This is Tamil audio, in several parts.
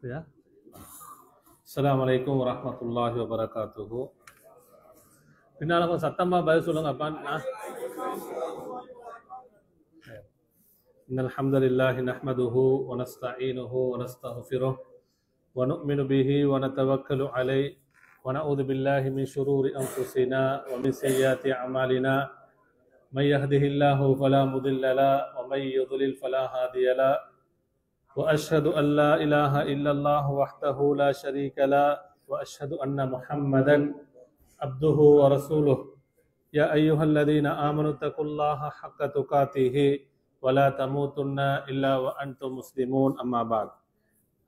Ya. Assalamualaikum warahmatullahi wabarakatuh. பின்னால கொஞ்சம் சத்தமா பதில் சொல்லுங்க அப்பா. إن الحمد لله نحمده ونستعينه ونستغفره ونؤمن به ونتوكل عليه ونعوذ بالله من شرور أنفسنا ومن سيئات أعمالنا من يهده الله فلا مضل له ومن يضلل فلا هادي له وأشهد أن لا إله إلا الله وحده لا شريك له وأشهد أن محمدا عبده ورسوله يا أيها الذين آمنوا اتقوا الله حق تقاته ولا تموتن إلا وأنتم مسلمون أما بعد.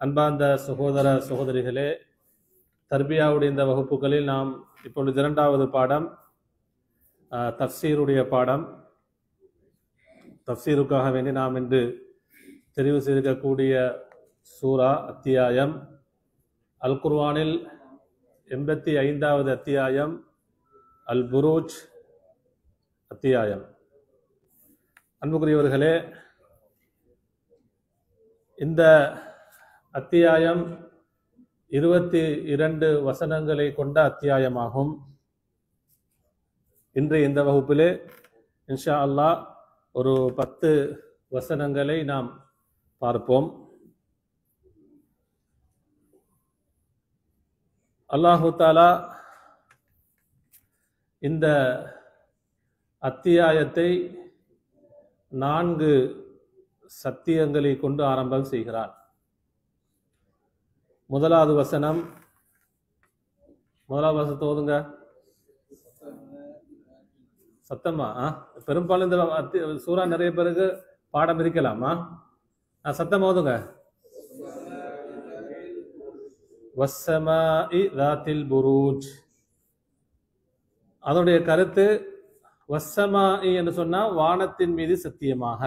அன்பார்ந்த சகோதர சகோதரிகளே, தர்பியாவுடைய இந்த வகுப்புகளில் நாம் இப்பொழுது இரண்டாவது பாடம் தஃப்சீருடைய பாடம். தஃப்சீருக்காக வேண்டி நாம் இன்று தெரிவு செய்திருக்கக்கூடிய சூரா அத்தியாயம் அல் குர்ஆனில் 85வது அத்தியாயம் அல் புரூஜ் அத்தியாயம். அன்புக்குரியவர்களே, இந்த அத்தியாயம் 22 வசனங்களை கொண்ட அத்தியாயமாகும். இன்றைய இந்த வகுப்பிலே இன்ஷா அல்லாஹ் ஒரு 10 வசனங்களை நாம் பார்ப்போம். அல்லாஹு தஆலா இந்த அத்தியாயத்தை 4 சத்தியங்களை கொண்டு ஆரம்பம் செய்கிறார். முதலாவது வசனம், முதலாவது வசனத்தை ஓதுங்க சத்தமா. பெரும்பாலும் இந்த சூரா நிறைய பேருக்கு பாடம் இருக்கலாமா? சத்தமா ஓதுங்க. வஸ்ஸமாஇ ذاتில் புரூஜ். அதனுடைய கருத்து வஸ்ஸமாஇ என்று சொன்னா வானத்தின் மீது சத்தியமாக.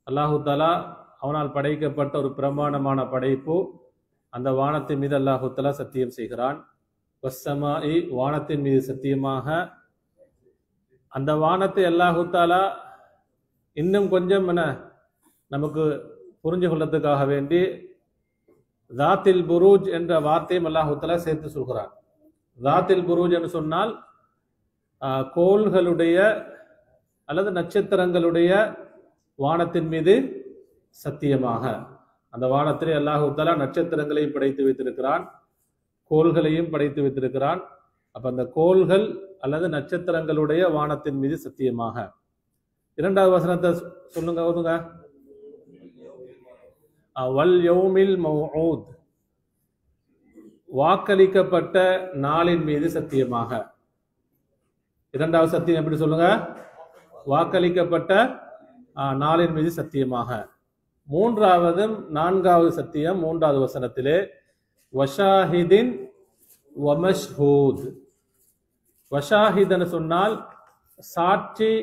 அல்லாஹு தஆலா அவனால் படைக்கப்பட்ட ஒரு பிரமாண்டமான படைப்பு. அந்த வானத்தின் மீது அல்லாஹு தஆலா சத்தியம் செய்கிறான். வஸ்ஸமாஇ வானத்தின் மீது சத்தியமாக. அந்த வானத்தை அல்லாஹு தஆலா இன்னும் கொஞ்சம் நமக்கு புரிஞ்சு கொள்ளத்துக்காக வேண்டி ذاتில் புரூஜ் என்ற வார்த்தையும் அல்லாஹு தஆலா சேர்த்து சொல்கிறான். ذاتில் புரூஜ் என்று சொன்னால் கோள்களுடைய அல்லது நட்சத்திரங்களுடைய வானத்தின் மீது சத்தியமாக. அந்த வானத்திலே அல்லாஹு தஆலா நட்சத்திரங்களையும் படைத்து வைத்திருக்கிறான், கோள்களையும் படைத்து வைத்திருக்கிறான். அப்ப அந்த கோள்கள் அல்லது நட்சத்திரங்களுடைய வானத்தின் மீது சத்தியமாக. இரண்டாவது வசனத்தை சொல்லுங்க, ஓதுங்க. வல் யௌமில் மவ்ஊத், வாக்களிக்கப்பட்ட நாளின் மீது சத்தியமாக. இரண்டாவது சத்தியம் எப்படி சொல்லுங்க? வாக்களிக்கப்பட்ட நாளின் மீது சத்தியமாக. மூன்றாவதும் 4வது சத்தியம் 3வது வசனத்திலே வஷாஹிதின் வமஷ்ஹூத். வஷாஹிதன் சொன்னால் சாட்சி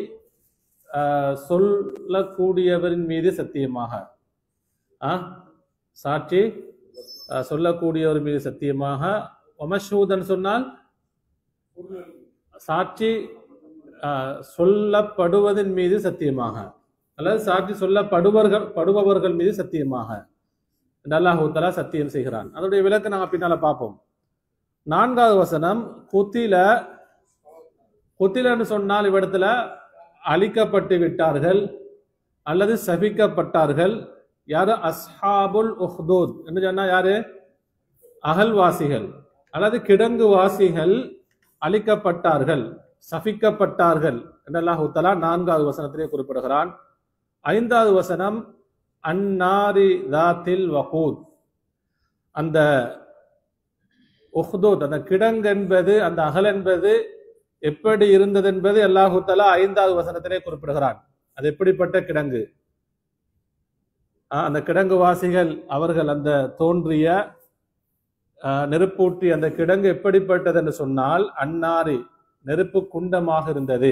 சொல்லக்கூடியவரின் மீது சத்தியமாக. சாட்சி சொல்லக்கூடியவர் மீது சத்தியமாக. வமஷ்ஹூதன் சொன்னால் சாட்சி சொல்லப்படுவதன் மீது சத்தியமாக, அல்லது சாட்சி சொல்லப்படுபவர்கள் மீது சத்தியமாக அல்லாஹு தஆலா சத்தியம் செய்கிறான். அதனுடைய விளக்க நாங்கள் பின்னால பார்ப்போம். 4வது வசனம் குத்திலன்னு சொன்னால் இவ்விடத்துல அழிக்கப்பட்டு விட்டார்கள் அல்லது சபிக்கப்பட்டார்கள். யாரு? அஸ்ஹாபுல் உஹ்தூத் என்று சொன்னா யாரு? அகல்வாசிகள் அல்லது கிடங்குவாசிகள் அழிக்கப்பட்டார்கள், சபிக்கப்பட்டார்கள் என்று அல்லாஹு தஆலா 4வது வசனத்திலே குறிப்பிடுகிறான். 5வது வசனம் அன்னாரி ذاتில் வகூத். அந்த உஹ்தூத், அந்த கிடங்கு என்பது, அந்த அகல் என்பது எப்படி இருந்தது என்பது அல்லாஹு தஆலா 5வது வசனத்திலே குறிப்பிடுகிறான். அது எப்படிப்பட்ட கிடங்கு? அந்த கிடங்குவாசிகள் அவர்கள் அந்த தோன்றிய நெருப்பூட்டி அந்த கிடங்கு எப்படிப்பட்டது என்று சொன்னால் அன்னாரி, நெருப்பு குண்டமாக இருந்தது.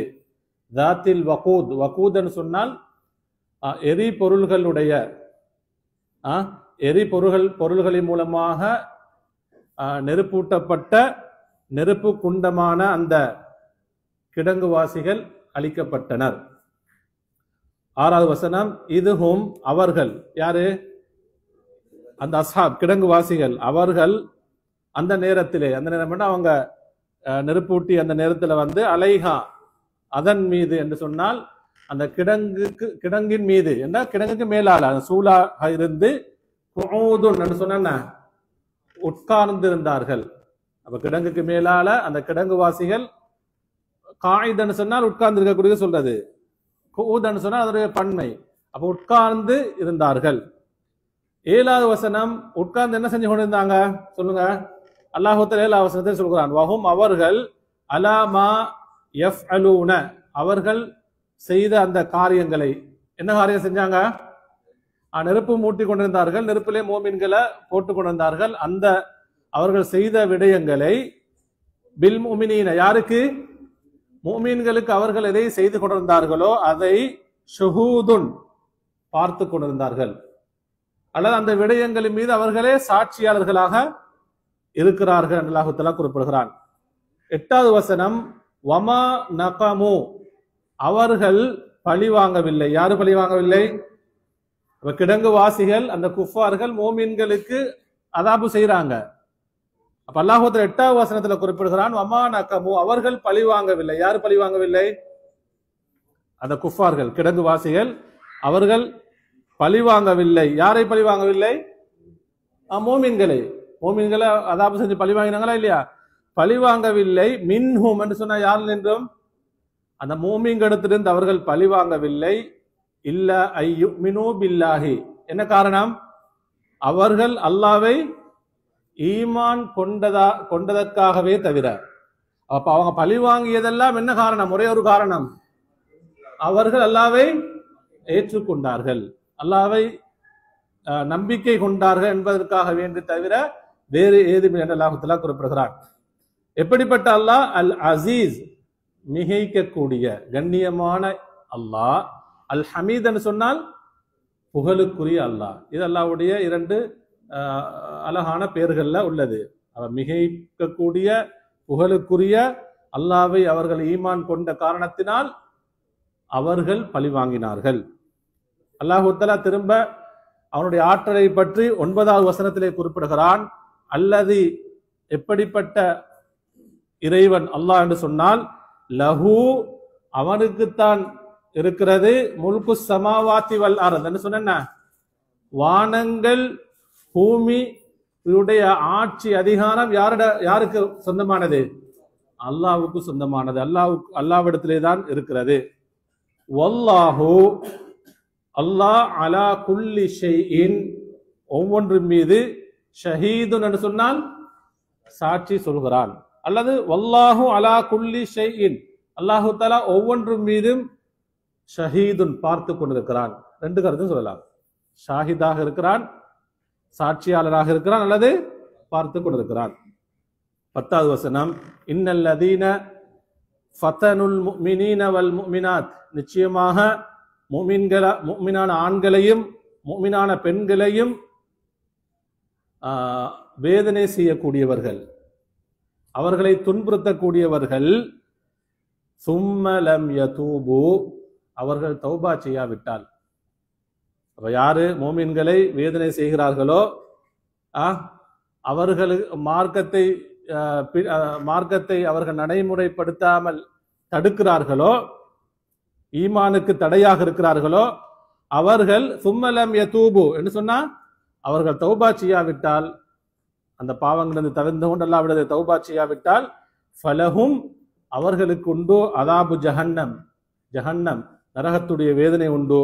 ذاتில் வகூத், வகூத் என்று சொன்னால் எரிபொருள்களுடைய பொருள்களின் மூலமாக நெருப்பூட்டப்பட்ட நெருப்பு குண்டமான அந்த கிடங்குவாசிகள் அழிக்கப்பட்டனர். 6வது வசனம் இதுஹும், அவர்கள் யாரு? அந்த அஸ்ஹாப் கிடங்குவாசிகள் அவர்கள் அந்த நேரத்திலே, அந்த நேரம் அவங்க நெருப்பூட்டி அந்த நேரத்தில் வந்து அலைஹா அதன் மீது என்று சொன்னால் அந்த கிடங்கின் மீது என்ன கிடங்குக்கு மேலால சூழாக இருந்து குஊதுன் என்று சொன்ன உட்கார்ந்து இருந்தார்கள். அப்ப கிடங்குக்கு மேலால அந்த கிடங்குவாசிகள் காயிதன்னு சொன்னால் உட்கார்ந்து இருக்கக்கூடிய சொல்றது, குஊதுன்னு சொன்னால் அதனுடைய பன்மை. அப்ப உட்கார்ந்து இருந்தார்கள். 7வது வசனம் உட்கார்ந்து என்ன செஞ்சு கொண்டிருந்தாங்க சொல்லுங்க. அல்லாஹ் தஆலா 7வது வசனத்தை சொல்கிறான், வஹும் அவர்கள் அலாமா யஃஅலூன அவர்கள் செய்த அந்த காரியங்களை, என்ன காரியம் செஞ்சாங்க? நெருப்பு மூட்டி கொண்டிருந்தார்கள், நெருப்பிலே மோமின்களை போட்டுக் கொண்டிருந்தார்கள். அந்த அவர்கள் செய்த விடயங்களை பில் முஃமினீன யாருக்கு? முஃமின்களுக்கு அவர்கள் எதை செய்து கொண்டிருந்தார்களோ அதை ஷுஹூதுன் பார்த்து கொண்டிருந்தார்கள், அல்லது அந்த விடயங்களின் மீது அவர்களே சாட்சியாளர்களாக இருக்கிறார்கள் என்று அல்லாஹ் தஆலா குறிப்பிடுகிறான். 8வது வசனம் வமா நகமு அவர்கள் பழி வாங்கவில்லை. யாரு பழி வாங்கவில்லை? கிடங்கு வாசிகள் அந்த குஃபார்கள் மோமின்களுக்கு அதாபு செய்யறாங்க. அப்ப அல்லாஹ் தஆலா 8வது வசனத்துல குறிப்பிடுகிறான் வமா நகமு அவர்கள் பழி வாங்கவில்லை. யாரு பழி வாங்கவில்லை? அந்த குஃபார்கள் கிடங்கு வாசிகள் அவர்கள் பழி வாங்கவில்லை. யாரை பழி வாங்கவில்லை? மோமின்களை. மோமின்களை அதாபு செஞ்சு பழி வாங்கினாங்களா இல்லையா? பழி வாங்கவில்லை. மின்ஹும் என்று சொன்ன யார் நின்றும் அந்த மோமின்களிடத்திலிருந்து அவர்கள் பழி வாங்கவில்லை. இல்ல ஐயுமினு பில்லாஹி என்ன காரணம்? அவர்கள் அல்லாஹ்வை ஈமான் கொண்டதற்காகவே தவிர. அப்ப அவங்க பழி வாங்கியதெல்லாம் என்ன காரணம்? ஒரே ஒரு காரணம், அவர்கள் அல்லாஹ்வை ஏற்றுக்கொண்டார்கள், அல்லாஹ்வை நம்பிக்கை கொண்டார்கள் என்பதற்காக வேண்டி தவிர வேறு ஏதும் என்று அல்லாஹ் தஆலா குறிப்பிடுகிறார். எப்படிப்பட்ட அல்லாஹ்? அல் அசீஸ் மிகைக்கக்கூடிய கண்ணியமான அல்லாஹ். அல் ஹமீத் என்று சொன்னால் புகழுக்குரிய அல்லாஹ். இது அல்லாஹ்வுடைய 2 அழகான பெயர்கள்ல உள்ளது. அவர் மிகைக்கக்கூடிய புகழுக்குரிய அல்லாஹ்வை அவர்கள் ஈமான் கொண்ட காரணத்தினால் அவர்கள் பழி வாங்கினார்கள். அல்லாஹ் தஆலா திரும்ப அவனுடைய ஆற்றலை பற்றி 9வது வசனத்திலே குறிப்பிடுகிறான். அல்லது எப்படிப்பட்ட இறைவன் அல்லாஹ் என்று சொன்னால் லஹு அவனுக்குத்தான் இருக்கிறது முல்கு சமாவாத்தி வல் அர்த் என்று சொன்ன வானங்கள் பூமியுடைய ஆட்சி அதிகாரம் யாருக்கு சொந்தமானது? அல்லாஹ்வுக்கு சொந்தமானது. அல்லாஹ்விடத்திலே தான் இருக்கிறது. வல்லாஹு அல்லாஹ் அலா குல்லி ஷைஇன் ஒவ்வொன்றின் மீது ஷஹீதுன் என்று சொன்னால் சாட்சி சொல்கிறான். அல்லது வல்லாஹு அலா குல்லி ஷைஇன் அல்லாஹு தஆலா ஒவ்வொன்றின் மீதும் ஷஹீதுன் பார்த்து கொண்டிருக்கிறான். 2 கருத்தும் சொல்லலாம். ஷாஹிதாக இருக்கிறான், சாட்சியாளராக இருக்கிறான், அல்லது பார்த்து கொண்டிருக்கிறான். 10வது வசனம் இன்னல்லதீன ஃபதனுல் முஃமினீன வல் முஃமினாத் நிச்சயமாக முஃமினான ஆண்களையும் முஃமினான பெண்களையும் வேதனை செய்யக்கூடியவர்கள், அவர்களை துன்புறுத்தக்கூடியவர்கள் சும்ம லம் யதூபு அவர்கள் தௌபா செய்யாவிட்டால். அப்ப யாரு மோமின்களை வேதனை செய்கிறார்களோ, அவர்கள் மார்க்கத்தை அவர்கள் நடைமுறைப்படுத்தாமல் தடுக்கிறார்களோ, ஈமானுக்கு தடையாக இருக்கிறார்களோ, அவர்கள் சும்மலம் யதூபு என்று சொன்னா அவர்கள் தௌபா செய்யாவிட்டால், அந்த பாவங்களிலிருந்து தவிர்த்து கொண்டு அல்லாஹ்விடத்தை தௌபா செய்யாவிட்டால் ஃபலஹும் அவர்களுக்கு உண்டு அதாபு ஜஹன்னம் நரகத்துடைய வேதனை உண்டு.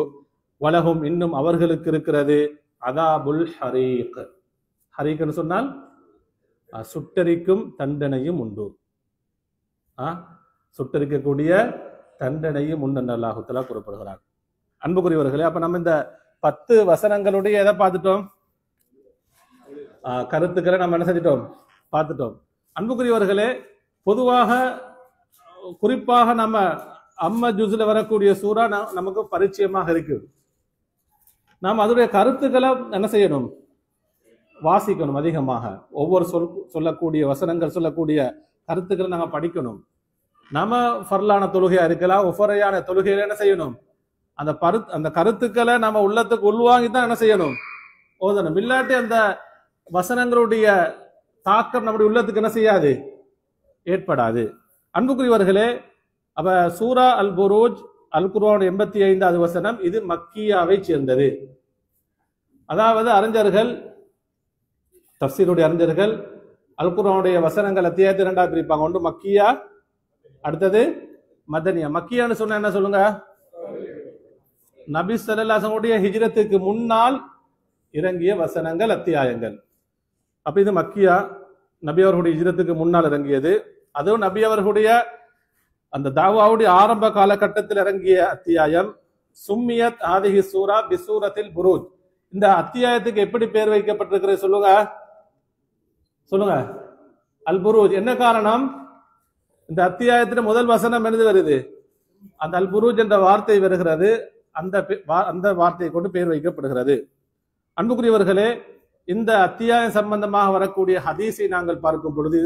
வலஹும் இன்னும் அவர்களுக்கு இருக்கிறது அதாபுல் ஹரீக். ஹரீக்னு சொன்னால் சுட்டரிக்கும் தண்டனையும் உண்டு. சுட்டரிக்கக்கூடிய தண்டனையும் உண்டு என்று அல்லாஹ் தஆலா குறிப்பிடுகிறார். அன்புக்குரியவர்களே, அப்ப நம்ம இந்த 10 வசனங்களுடைய எதை பார்த்துட்டோம்? கருத்துக்களை நம்ம என்ன செஞ்சிட்டோம்? பார்த்துட்டோம். அன்புக்குரியவர்களே, பொதுவாக குறிப்பாக நம்ம அம்ம ஜுஸ்ல வரக்கூடிய சூரா நமக்கு பரிச்சயமாக இருக்கு. நாம் அதனுடைய கருத்துக்களை என்ன செய்யணும்? வாசிக்கணும் அதிகமாக. ஒவ்வொரு சொல்லக்கூடிய வசனங்கள் சொல்லக்கூடிய கருத்துக்களை நாம படிக்கணும். நம்ம ஃபர்லான தொழுகையா இருக்கலாம், ஒஃபரையான தொழுகையில என்ன செய்யணும்? அந்த கருத்துக்களை நம்ம உள்ளத்துக்கு உள்வாங்கி தான் என்ன செய்யணும்? ஓதணும். இல்லாட்டி அந்த வசனங்களுடைய தாக்கம் நம்முடைய உள்ளத்துக்கு என்ன செய்யாது, ஏற்படாது. அன்புக்குரியவர்களே, அப்ப சூரா அல் புரூஜ் அல் குர்ஆன் 85வது வசனம், இது மக்கியாவை சேர்ந்தது. அதாவது அறிஞர்கள், தஃசீருடைய அறிஞர்கள் அல் குர்ஆனுடைய வசனங்கள் அத்தியாயத்தை 2ஆக பிரிப்பாங்க. ஒன்று மக்கியா, அடுத்தது மதனியா. மக்கியான்னு சொன்னா என்ன சொல்லுங்க? நபி ஸல்லல்லாஹு அலைஹி வஸல்லம் ஹிஜ்ரத்துக்கு முன்னால் இறங்கிய வசனங்கள், அத்தியாயங்கள். அப்ப இது மக்கியா, நபி அவர்களுடைய ஹிஜ்ரத்துக்கு முன்னால் இறங்கியது. அதுவும் நபி அவர்களுடைய அந்த தாவாவுடைய ஆரம்ப காலகட்டத்தில் இறங்கிய அத்தியாயம். சும்மியத் ஆதிஹி சூரா பிசூரத்தில் புரூஜ். இந்த அத்தியாயத்துக்கு எப்படி பேர் வைக்கப்பட்டிருக்கிறது சொல்லுங்க, சொல்லுங்க. அல் புரூஜ். என்ன காரணம்? இந்த அத்தியாயத்தின் முதல் வசனம் எழுது வருது, அந்த அல் புரூஜ் என்ற வார்த்தை வருகிறது. அந்த வார்த்தையை கொண்டு பேர் வைக்கப்படுகிறது. அன்புக்குரியவர்களே, இந்த அத்தியாயம் சம்பந்தமாக வரக்கூடிய ஹதீஸை நாங்கள் பார்க்கும் பொழுது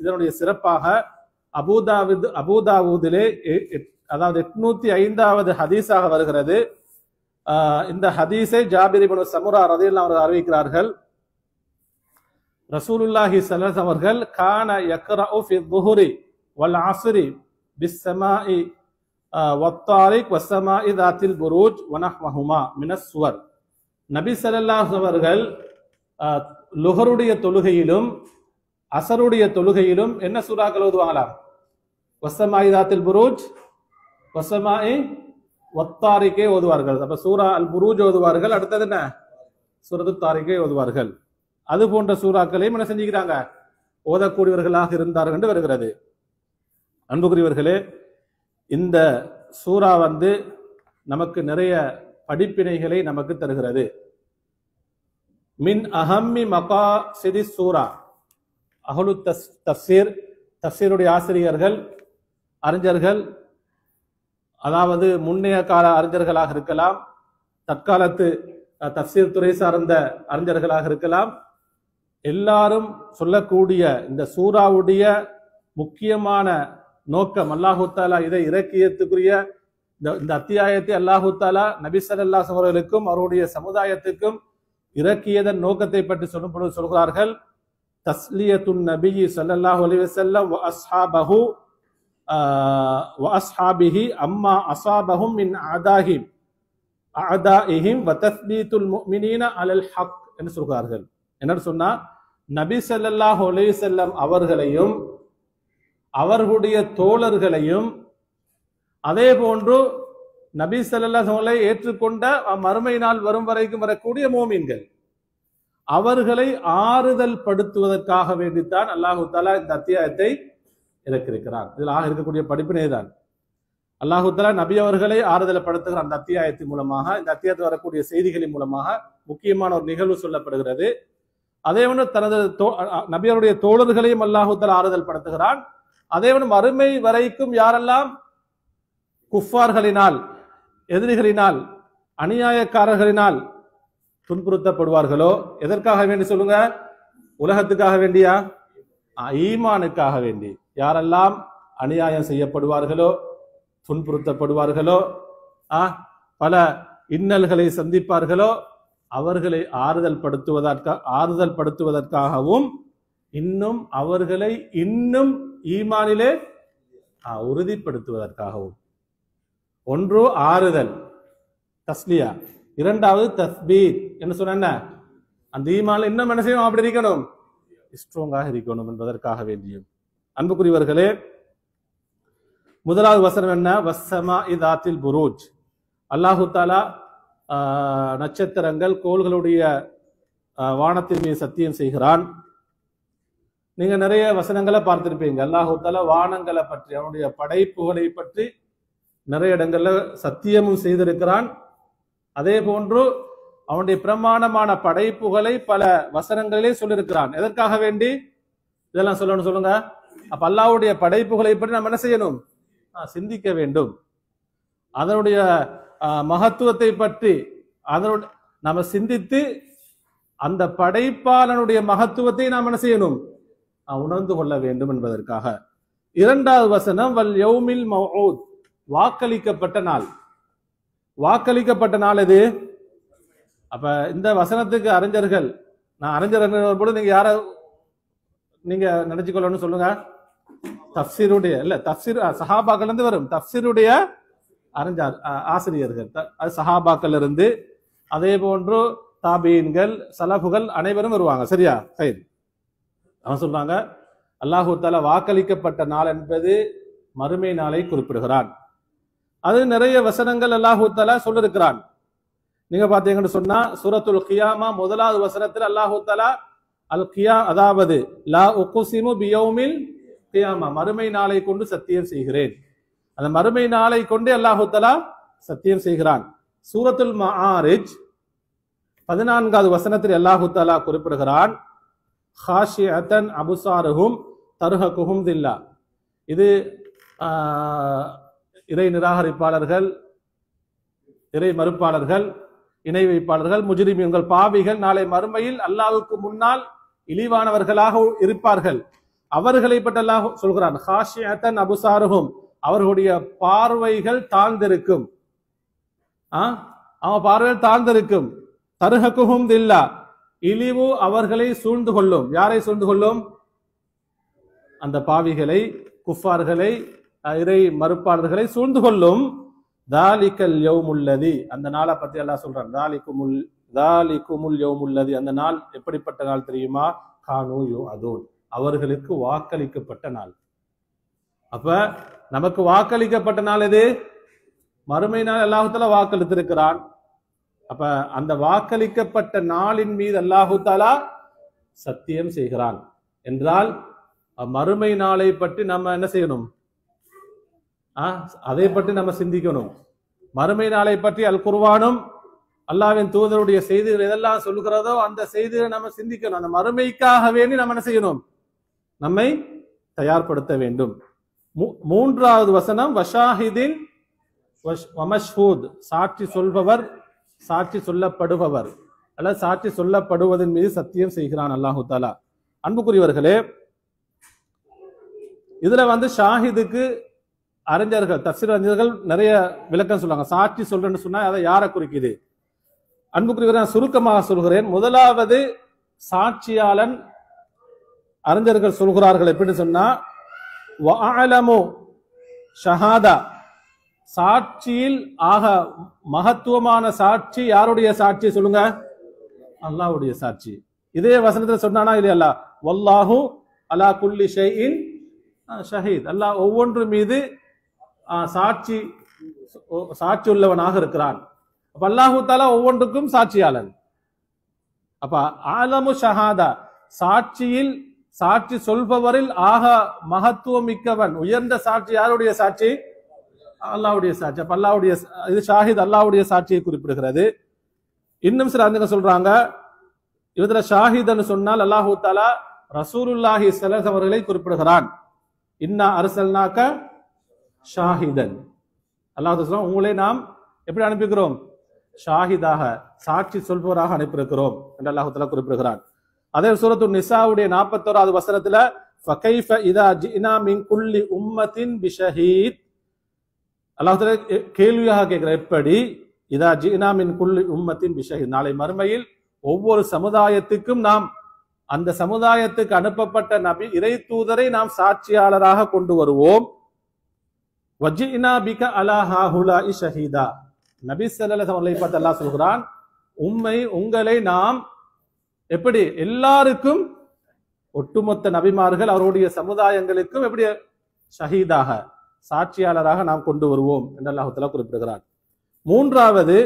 இதனுடைய சிறப்பாக அபூதாவூதிலே அதாவது 805வது ஹதீஸாக வருகிறது. இந்த ஹதீஸை ஜாபிர் இப்னு சமுரா ரலியல்லாஹு அன்ஹு அறிவிக்கிறார்கள். ரசூலுல்லாஹி ஸல்லல்லாஹு அலைஹி அவர்கள் கான யக்ரஉ ஃபி ظுஹரி வல் அஸ்ரி பிஸ்ஸமாஇ வத்தாரிக் வஸ்ஸமாஇ ذاتில் புரூஜ் வனஹ்வஹுமா மினஸ் சுவர். நபி ஸல்லல்லாஹு அவர்கள் லுஹருடைய தொழுகையிலும் அசருடைய தொழுகையிலும் என்ன சூறாக்கள் ஓதுவாங்களாம்? வஸ்ஸமாஇ ذاتில் புரூஜ், வஸ்ஸமாஇ வத்தாரிக்கே ஓதுவார்கள். அப்ப சூரா அல் புரூஜ் ஓதுவார்கள். அடுத்தது என்ன? சூரத்து தாரிக்கே ஓதுவார்கள். அது போன்ற சூறாக்களையும் என்ன செஞ்சுக்கிறாங்க, ஓதக்கூடியவர்களாக இருந்தார்கள் என்று வருகிறது. அன்புக்குரியவர்களே, இந்த சூரா நமக்கு நிறைய படிப்பினைகளை நமக்கு தருகிறது. மின் அஹம்மி மகாசிதி சூரா. அஹ்லு தஃசீர், தஃசீருடைய ஆசிரியர்கள், அறிஞர்கள், அதாவது முன்னைய கால அறிஞர்களாக இருக்கலாம், தற்காலத்து தஃசீர் துறை சார்ந்த அறிஞர்களாக இருக்கலாம், எல்லாரும் சொல்லக்கூடிய இந்த சூராவுடைய முக்கியமான நோக்கம், அல்லாஹு தாலா இதை இறக்கியத்துக்குரிய இந்த அத்தியாயத்தை அல்லாஹு தாலா நபி ஸல்லல்லாஹு அலைஹி அவர்களுக்கும் அவருடைய சமுதாயத்துக்கும் இறக்கியதன் நோக்கத்தை பற்றி சொல்லும் பொழுது சொல்கிறார்கள், தஸ்லியத்துன் நபி ஸல்லல்லாஹு அலைஹி வஸல்லம் வ அஸ்ஹாபஹு வ அஸ்ஹாபிஹி அம்மா அஸாபஹும் மின் அஅதாஇஹிம் வ தஸ்பீத்துல் முஃமினீன அலல் ஹக் என்று சொல்கிறார்கள். என்ன சொன்னா, நபி ஸல்லல்லாஹு அலைஹி வஸல்லம் அவர்களையும் அவர்களுடைய தோழர்களையும் அதே போன்று நபி ஸல்லல்லாஹு அலைஹி வஸல்லம் ஏற்றுக்கொண்ட மறுமை நாள் வரும் வரைக்கும் வரக்கூடிய மோமீன்கள், அவர்களை ஆறுதல் படுத்துவதற்காக வேண்டித்தான் அல்லாஹு தஆலா இந்த அத்தியாயத்தை இறக்கியிருக்கிறார். இதில் இருக்கக்கூடிய படிப்பினை தான் அல்லாஹு தஆலா நபி அவர்களை ஆறுதல் படுத்துகிற அந்த அத்தியாயத்தின் மூலமாக, இந்த அத்தியாயத்தில் வரக்கூடிய செய்திகளின் மூலமாக முக்கியமான ஒரு நிகழ்வு சொல்லப்படுகிறது. அதே ஒன்று தனது நபியருடைய தோழர்களையும் அல்லாஹு தஆலா ஆறுதல் படுத்துகிறான். அதே ஒன்று மறுமை வரைக்கும் யாரெல்லாம் குஃபார்களினால், எதிரிகளினால், அநியாயக்காரர்களினால் துன்புறுத்தப்படுவார்களோ, எதற்காக வேண்டி சொல்லுங்க? உலகத்துக்காக வேண்டியா? ஈமானுக்காக வேண்டி. யாரெல்லாம் அநியாயம் செய்யப்படுவார்களோ, துன்புறுத்தப்படுவார்களோ, பல இன்னல்களை சந்திப்பார்களோ, அவர்களை ஆறுதல் படுத்துவதற்காகவும் இன்னும் அவர்களை இன்னும் ஈமானிலே உறுதிப்படுத்துவதற்காகவும். ஒன்று ஆறுதல், தஸ்லியா. இரண்டாவது தஸ்பீத். என்ன சொன்ன, அந்த ஈமான் இன்னும் என்ன செய்யணும், அப்படி இருக்கணும், ஸ்ட்ராங்காக இருக்கணும் என்பதற்காக வேண்டியும். அன்புக்குரியவர்களே, முதலாவது வசனம் என்ன? வஸ்ஸமாஇ ذاتில் புரூஜ். அல்லாஹு தஆலா நட்சத்திரங்கள், கோள்களுடைய வானத்தின் மீது சத்தியம் செய்கிறான். நீங்க நிறைய வசனங்களை பார்த்திருப்பீங்க. அல்லாஹு தஆலா வானங்களை பற்றி, அவனுடைய படைப்புகளை பற்றி நிறைய இடங்கள்ல சத்தியமும் செய்திருக்கிறான். அதே போன்று அவனுடைய பிரமாணமான படைப்புகளை பல வசனங்களிலே சொல்லியிருக்கிறான். எதற்காக வேண்டி இதெல்லாம் சொல்லணும் சொல்லுங்க? அப்ப அல்லாஹ்வுடைய படைப்புகளை பற்றி நம்ம என்ன செய்யணும்? சிந்திக்க வேண்டும். அதனுடைய மகத்துவத்தை பற்றி நாம சிந்தித்து அந்த படைப்பாளனுடைய மகத்துவத்தை நாம் என்ன செய்யணும்? உணர்ந்து கொள்ள வேண்டும் என்பதற்காக. இரண்டாவது வசனம் வல் யௌமில் மவ்ஊத், வாக்களிக்கப்பட்ட நாள். வாக்களிக்கப்பட்ட நாள் எது? அப்ப இந்த வசனத்துக்கு அறிஞர்கள், நான் அறிஞர் போது நீங்க யார நீங்க நினைச்சுக்கொள்ளணும்னு சொல்லுங்க. தப்சீருடைய இல்ல, தப்சீர் சஹாபாக்கள் இருந்து வரும். தப்சீருடைய அறிஞர் ஆசிரியர்கள் அது சஹாபாக்கள் இருந்து, அதே போன்று தாபீன்கள் சலஃபுகள் அனைவரும் வருவாங்க. சரியா? சரி. அவன் சொல்றாங்க அல்லாஹு தஆலா வாக்களிக்கப்பட்ட நாள் என்பது மறுமை நாளை குறிப்பிடுகிறான். அது நிறைய வசனங்கள் அல்லாஹு தஆலா சொல்லிருக்கிறான். நீங்க பாத்தீங்கன்னு சொன்னா சூரத்துல் கியாமா முதலாவது வசனத்தில் அல்லாஹு தஆலா அல் கியா, அதாவது லா உக்ஸிமு பியௌமில் கியாமா, மறுமை நாளை கொண்டு சத்தியம் செய்கிறேன். அந்த மறுமை நாளை கொண்டே அல்லாஹு தஆலா சத்தியம் செய்கிறான். சூரத்துல் மஆரிஜ் 14வது வசனத்தில் அல்லாஹு தஆலா குறிப்பிடுகிறான் ஹாஷிஅத்தன் அபுசாருஹும் தர்ஹகுஹும் தில்லா. இது இறை நிராகரிப்பாளர்கள், இறை மறுப்பாளர்கள், இணை வைப்பாளர்கள், முஜ்ரிமீன்கள், பாவிகள் நாளை மறுமையில் அல்லாஹ்வுக்கு முன்னால் இழிவானவர்களாக இருப்பார்கள். அவர்களை பற்றி அல்லாஹ் சொல்கிறான் ஹாஷிஅத்தன் அபுசாருஹும், அவர்களுடைய பார்வைகள் தாழ்ந்திருக்கும். அவன் பார்வைகள் தாழ்ந்திருக்கும். தர்ஹகுஹும் தில்லா, இழிவு அவர்களை சூழ்ந்து கொள்ளும். யாரை சூழ்ந்து கொள்ளும்? அந்த பாவிகளை, குஃபார்களை, இறை மறுப்பாளர்களை சூழ்ந்து கொள்ளும். தாலிகல் யௌமுல்லதி, அந்த நாளை பத்தி அல்லாஹ் சொல்றான். தாலிகுமுல் யௌமுல்லதி, அந்த நாள் எப்படிப்பட்ட நாள் தெரியுமா? கானூ யுஅதூன், அவர்களுக்கு வாக்களிக்கப்பட்ட நாள். அப்ப நமக்கு வாக்களிக்கப்பட்ட நாள் எது? மறுமை நாள் அல்லாஹு தஆலா வாக்களித்திருக்கிறான். அப்ப அந்த வாக்களிக்கப்பட்ட நாளின் மீது அல்லாஹு தஆலா சத்தியம் செய்கிறான் என்றால் மறுமை நாளை பற்றி நம்ம என்ன செய்யணும்? அதை பற்றி நம்ம சிந்திக்கணும். மறுமை நாளை பற்றி அல் குர்ஆனும் அல்லாஹ்வின் தூதருடைய செய்திகள் எதெல்லாம் சொல்லுகிறதோ அந்த செய்திகளை நம்ம சிந்திக்கணும். அந்த மறுமைக்காக வேண்டி நம்ம என்ன செய்யணும்? நம்மை தயார்படுத்த வேண்டும். மூன்றாவது வசனம் வஷாஹிதின் வமஷ்ஹூத், சாட்சி சொல்பவர், சாட்சி சொல்லப்படுபவர் அல்லது சாட்சி சொல்லப்படுவதன் மீது சத்தியம் செய்கிறான் அல்லாஹு தஆலா. அன்புக்குரியவர்களே, இதுல ஷாஹிதுக்கு அறிஞர்கள், தஃசீர் அறிஞர்கள் நிறைய விளக்கம் சொல்லுவாங்க. சாட்சி சொல்றேன்னு சொன்னா அதை யாரை குறிக்குது? அன்புக்குரியவரை நான் சுருக்கமாக சொல்கிறேன். முதலாவது சாட்சியாளன் அறிஞர்கள் சொல்கிறார்கள் எப்படின்னு சொன்னா வஅலமு ஷஹாதா, சாட்சியில் ஆக மகத்துவமான சாட்சி யாருடைய சாட்சி சொல்லுங்க? அல்லாஹ்வுடைய சாட்சி. இதே வசனத்துல சொன்னானா இல்லையா? வல்லாஹு அலா குல்லி ஷைஇன் ஷஹீத், அல்லாஹ் ஒவ்வொன்று மீது சாட்சி உள்ளவனாக இருக்கிறான். அப்ப அல்லாஹு தஆலா ஒவ்வொன்றுக்கும் சாட்சியாளன். அப்ப ஆலமு ஷஹாதா, சாட்சியில் சாட்சி சொல்பவரில் ஆக மகத்துவம் மிக்கவன் உயர்ந்த சாட்சி யாருடைய சாட்சி? அல்லாஹ்வுடைய சாட்சி. அப்ப அல்லாஹ்வுடைய இது ஷாஹித் அல்லாஹ்வுடைய சாட்சியை குறிப்பிடுகிறது. இன்னும் சில அறிஞர்கள் சொல்றாங்க இதுல ஷாஹித்னு சொன்னால் அல்லாஹு தஆலா ரசூலுல்லாஹி ஸல்லல்லாஹு அலைஹி அவர்களை குறிப்பிடுகிறான். இன்னா அர்சல்னாக ஷாஹிதன், அல்லாஹ் சொல்றான் உங்களை நாம் எப்படி அனுப்பிக்கிறோம்? ஷாஹிதாக, சாட்சி சொல்பவராக அனுப்பியிருக்கிறோம் என்று அல்லாஹ் தஆலா குறிப்பிடுகிறான். அதே சூரத்து நிசாவுடைய 41வது வசனத்துல ஃபகைஃப இதா ஜினா மின் குல்லி உம்மத்தின் பிஷஹீத், அல்லாஹ் தஆலா கேள்வியாக கேட்கிற எப்படி இதா ஜினா மின் குல்லி உம்மத்தின் பிஷஹீத், நாளை மறுமையில் ஒவ்வொரு சமுதாயத்துக்கும் நாம் அந்த சமுதாயத்துக்கு அனுப்பப்பட்ட நபி இறை தூதரை நாம் சாட்சியாளராக கொண்டு வருவோம். வஜினா பிக அலா ஹாஹுலாஇ ஷஹீதா, நபி ஸல்லல்லாஹு அலைஹி வஸல்லம் பார்த்து அல்லாஹ் சொல்கிறான் உங்களை நாம் எப்படி எல்லாருக்கும், ஒட்டுமொத்த நபிமார்கள் அவருடைய சமுதாயங்களுக்கும் எப்படி ஷஹீதாக, சாட்சியாளராக நாம் கொண்டு வருவோம் என்று அல்லாஹ் தஆலா குறிப்பிடுகிறார். மூன்றாவது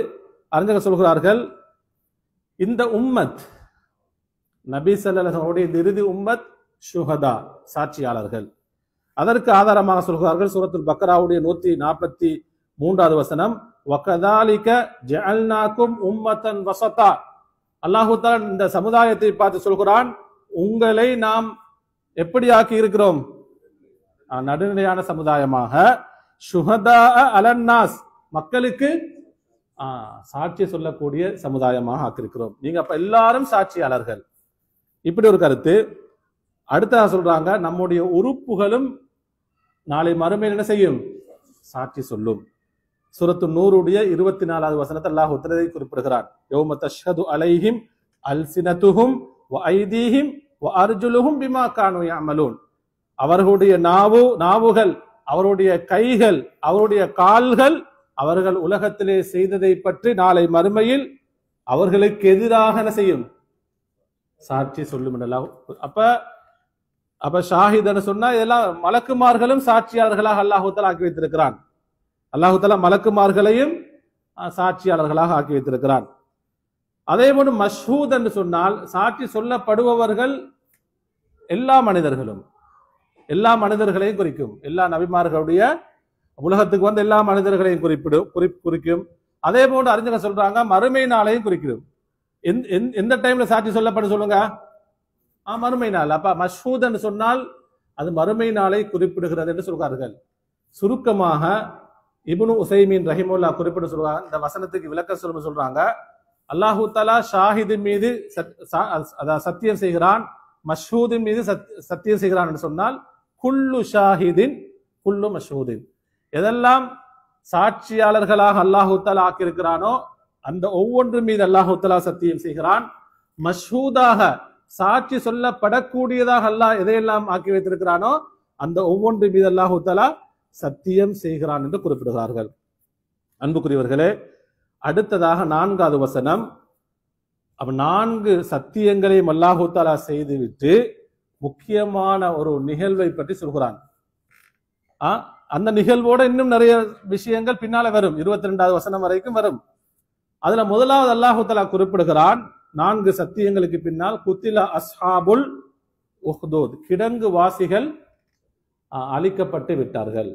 அறிஞர்கள் சொல்கிறார்கள் இந்த உம்மத் நபி ஸல்லல்லாஹு அலைஹி வஸல்லம் இறுதி உம்மத் ஷுஹதா, சாட்சியாளர்கள். அதற்கு ஆதாரமாக சொல்கிறார்கள் சூரத்துல் பக்ராவுடைய 143வது வசனம் வகதாலிக ஜஅல்னாகும் உம்மத்தன் வஸதா, அல்லாஹ் தஆலா இந்த சமுதாயத்தை பார்த்து சொல்கிறான் உங்களை நாம் எப்படி ஆக்கி இருக்கிறோம்? நடுநிலையான சமுதாயமாக. ஷுஹதா அலன்னாஸ், மக்களுக்கு சாட்சி சொல்லக்கூடிய சமுதாயமாக ஆக்கியிருக்கிறோம். நீங்க அப்ப எல்லாரும் சாட்சியாளர்கள். இப்படி ஒரு கருத்து. அடுத்த சொல்றாங்க நம்முடைய உறுப்புகளும் நாளை மறுமையில் என்ன செய்யும்? சாட்சி சொல்லும். சூரத்து நூருடைய 24வது வசனத்தை அல்லாஹ் உத்தரவை குறிப்பிடுகிறான். யௌம தஷ்ஹது அலைஹிம் அல்சினதுஹும் வ ஐதீஹிம் வ அர்ஜுலுஹும் பிமா கானூ யஅமலூன். அவர்களுடைய நாவுகள், அவருடைய கைகள், அவருடைய கால்கள் அவர்கள் உலகத்திலே செய்ததை பற்றி நாளை மறுமையில் அவர்களுக்கு எதிராக என்ன செய்யும்? சாட்சி சொல்லும். அப்ப ஷாஹிதன்னு சொன்னா இதெல்லாம் மலக்குமார்களும் சாட்சியாளர்களாக அல்லாஹு தஆலா ஆக்கி வைத்திருக்கிறான். அல்லாஹு தஆலா மலக்குமார்களையும் சாட்சியாளர்களாக ஆக்கி வைத்திருக்கிறான். அதே போன்று மஷ்ஹூத் என்று சொன்னால் சாட்சி சொல்லப்படுபவர்கள் எல்லா மனிதர்களையும் குறிக்கும். எல்லா நபிமார்களுடைய உலகத்துக்கு வந்து எல்லா மனிதர்களையும் குறிக்கும். அதே போன்று அறிஞர்கள் சொல்றாங்க மறுமை நாளையும் குறிக்கும். எந்த டைம்ல சாட்சி சொல்லப்படும் சொல்லுங்க? மறுமை நாள். அப்ப மஷ்ஹூத் என்று சொன்னால் அது மறுமை நாளை குறிப்பிடுகிறது என்று சொல்கிறார்கள். சுருக்கமாக இப்னு உசைமீன் ரஹிமுல்லா குறிப்பிட்டு சொல்றாங்க, இந்த வசனத்துக்கு விளக்க சொல்றாங்க, அல்லாஹு தஆலா ஷாஹிதின் மீது சத்தியம் செய்கிறான், மஷ்ஹூதின் மீது சத்தியம் செய்கிறான் என்று சொன்னால் குல்லு ஷாஹிதின் குல்லு மஷ்ஹூதின், எதெல்லாம் சாட்சியாளர்களாக அல்லாஹு தஆலா ஆக்கியிருக்கிறானோ அந்த ஒவ்வொன்று மீது அல்லாஹு தஆலா சத்தியம் செய்கிறான். மஷ்ஹூதாக சாட்சி சொல்லப்படக்கூடியதாக அல்லாஹ் எதையெல்லாம் ஆக்கி வைத்திருக்கிறானோ அந்த ஒவ்வொன்று மீது அல்லாஹு தஆலா சத்தியம் செய்கிறான் என்று குறிப்பிடுகிறார்கள். அன்புக்குரியவர்களே, அடுத்ததாக 4வது வசனம். அப்ப 4 சத்தியங்களையும் அல்லாஹு தஆலா செய்துவிட்டு முக்கியமான ஒரு நிகழ்வை பற்றி சொல்கிறான். அந்த நிகழ்வோட இன்னும் நிறைய விஷயங்கள் பின்னால வரும், 22வது வசனம் வரைக்கும் வரும். அதுல முதலாவது அல்லாஹு தஆலா குறிப்பிடுகிறான், 4 சத்தியங்களுக்கு பின்னால் குத்தில அஸ்ஹாபுல் உஹ்தூத், கிடங்கு வாசிகள் அழிக்கப்பட்டு விட்டார்கள்.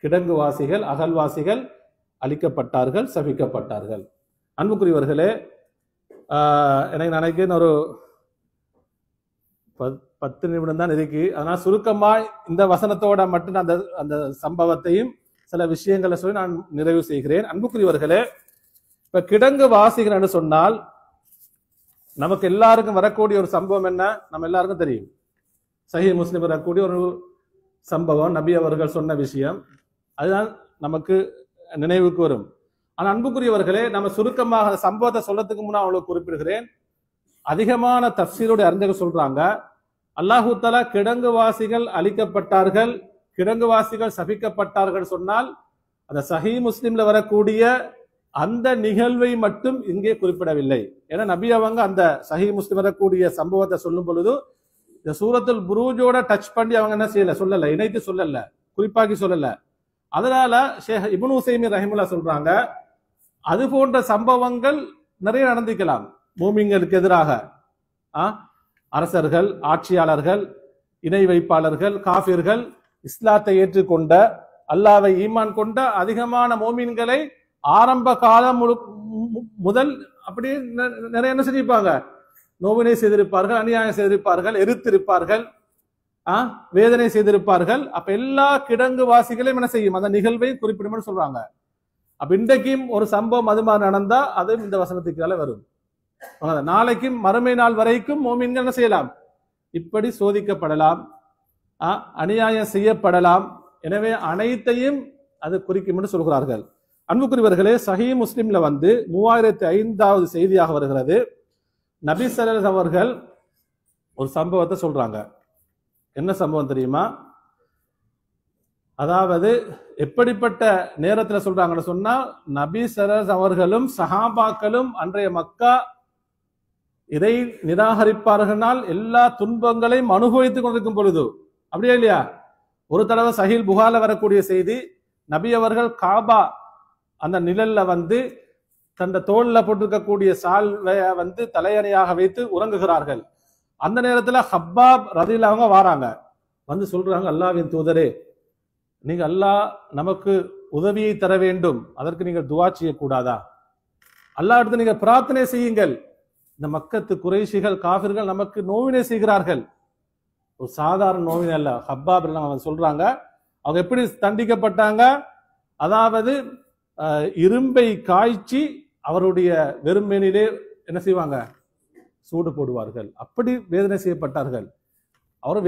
கிடங்கு வாசிகள், அகல்வாசிகள் அழிக்கப்பட்டார்கள், சபிக்கப்பட்டார்கள். அன்புக்குரியவர்களே, எனக்கு நினைக்கிறேன் ஒரு 10 நிமிடம் தான் இருக்கு. அதனால் சுருக்கமா இந்த வசனத்தோட மட்டும் அந்த சம்பவத்தையும் சில விஷயங்களை சொல்லி நான் நிறைவு செய்கிறேன். அன்புக்குரியவர்களே, இப்ப கிடங்கு வாசிகள் என்று சொன்னால் நமக்கு எல்லாருக்கும் வரக்கூடிய ஒரு சம்பவம் என்ன? நம்ம எல்லாருக்கும் தெரியும். சஹீஹ் முஸ்லிம் வரக்கூடிய ஒரு சம்பவம், நபி அவர்கள் சொன்ன விஷயம், அதுதான் நமக்கு நினைவுக்கு வரும். ஆனா அன்புக்குரியவர்களே, நம்ம சுருக்கமாக சம்பவத்தை சொல்லத்துக்கு முன்னாடி அவங்களுக்கு குறிப்பிடுகிறேன். அதிகமான தஃப்சீருடைய அறிஞர்கள் சொல்றாங்க, அல்லாஹு தஆலா கிடங்குவாசிகள் அழிக்கப்பட்டார்கள், கிடங்குவாசிகள் சபிக்கப்பட்டார்கள் சொன்னால் அந்த சஹீஹ் முஸ்லிம்ல வரக்கூடிய அந்த நிகழ்வை மட்டும் இங்கே குறிப்பிடவில்லை. ஏன்னா நபி அவங்க அந்த சஹீஹ் முஸ்லிம் வரக்கூடிய சம்பவத்தை சொல்லும் பொழுது இந்த சூரத்துல் புரூஜோட டச் பண்ணி அவங்க என்ன செய்யல, சொல்லல, இணைத்து சொல்லல, குறிப்பாக்கி சொல்லல. அதனால ஷேக் இப்னு உசைமீன் ரஹிமுல்லா சொல்றாங்க, அது போன்ற சம்பவங்கள் நிறைய நடந்திருக்கலாம். மூமின்களுக்கு எதிராக அரசர்கள், ஆட்சியாளர்கள், இணை வைப்பாளர்கள், காஃபிர்கள், இஸ்லாத்தை ஏற்றுக்கொண்ட, அல்லாஹ்வை ஈமான் கொண்ட அதிகமான மூமின்களை ஆரம்ப காலம் முதல் அப்படியே நிறைய என்ன செஞ்சிருப்பாங்க, நோவினை செய்திருப்பார்கள், அநியாயம் செய்திருப்பார்கள், எரித்திருப்பார்கள், வேதனை செய்திருப்பார்கள். அப்ப எல்லா கிடங்கு வாசிகளையும் என்ன செய்யும், அந்த நிகழ்வை குறிப்பிடும் சொல்றாங்க. அப்ப இன்றைக்கும் ஒரு சம்பவம் அது மாதிரி நடந்தா அதுவும் இந்த வசனத்துக்கால வரும். நாளைக்கும் மறுமை நாள் வரைக்கும் மோமின்கள் என்ன செய்யலாம், இப்படி சோதிக்கப்படலாம், அநியாயம் செய்யப்படலாம். எனவே அனைத்தையும் அது குறிக்கும் என்று சொல்கிறார்கள். அன்புக்குரியவர்களே, சஹீஹ் முஸ்லிம்ல 3005வது செய்தியாக வருகிறது. நபி ஸல்லல்லாஹு அவர்கள் ஒரு சம்பவத்தை சொல்றாங்க. என்ன சம்பவம் தெரியுமா? அதாவது எப்படிப்பட்ட நேரத்தில் சொல்றாங்கன்னு சொன்னா, நபி ஸல்லல்லாஹு அவர்களும் சஹாபாக்களும் அன்றைய மக்கா இதை நிராகரிப்பார்களால் எல்லா துன்பங்களையும் அனுபவித்துக் கொண்டிருக்கும் பொழுது, அப்படியே இல்லையா? ஒரு தடவை சஹீஹ் புகாரில வரக்கூடிய செய்தி, நபி அவர்கள் காபா அந்த நிழல்ல தன் தோல்ல போட்டிருக்கக்கூடிய சால்வைய தலையணையாக வைத்து உறங்குகிறார்கள். அந்த நேரத்துல ஹப்பாப் ரலியல்லாஹு அவங்க வாராங்க, சொல்றாங்க, அல்லாஹ்வின் தூதரே, நீங்க அல்லாஹ் நமக்கு உதவியை தர வேண்டும், அதற்கு நீங்கள் துஆ செய்யக்கூடாதா? அல்லாஹ் எடுத்து நீங்க பிரார்த்தனை செய்யுங்கள். இந்த மக்கத்து குறைஷிகள், காஃபிர்கள் நமக்கு நோவினை செய்கிறார்கள். ஒரு சாதாரண நோவினை அல்ல. ஹப்பாப் அவங்க சொல்றாங்க, அவங்க எப்படி தண்டிக்கப்பட்டாங்க? அதாவது இரும்பை காய்ச்சி அவருடைய வெறுமேனிலே என்ன செய்வாங்க, சூடு போடுவார்கள். அப்படி வேதனை செய்யப்பட்டார்கள். அவர்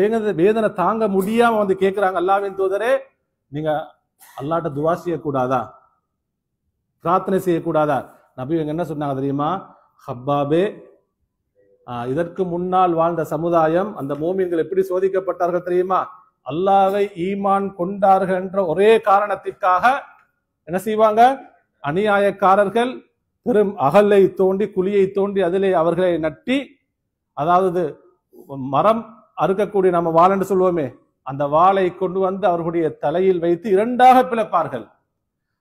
வேதனை தாங்க முடியாம கேட்கிறாங்க, அல்லாஹ்வின் தூதரே, நீங்க அல்லாஹ்ட்ட துஆ செய்யக்கூடாதா? பிரார்த்தனை செய்யக்கூடாதா? நபி என்ன சொன்னாங்க தெரியுமா? ஹப்பாபே, இதற்கு முன்னால் வாழ்ந்த சமுதாயம் அந்த மோமீன்கள் எப்படி சோதிக்கப்பட்டார்கள் தெரியுமா? அல்லாஹ்வை ஈமான் கொண்டார்கள் என்ற ஒரே காரணத்திற்காக என்ன செய்வாங்க? அநியாயக்காரர்கள் பெரும் அகலை தோண்டி குழியை தோண்டி அதிலே அவர்களை நட்டி, அதாவது மரம் அறுக்கக்கூடிய நம்ம வாள் என்று சொல்லுவோமே, அந்த வாளை கொண்டு வந்து அவர்களுடைய தலையில் வைத்து இரண்டாக பிளப்பார்கள்.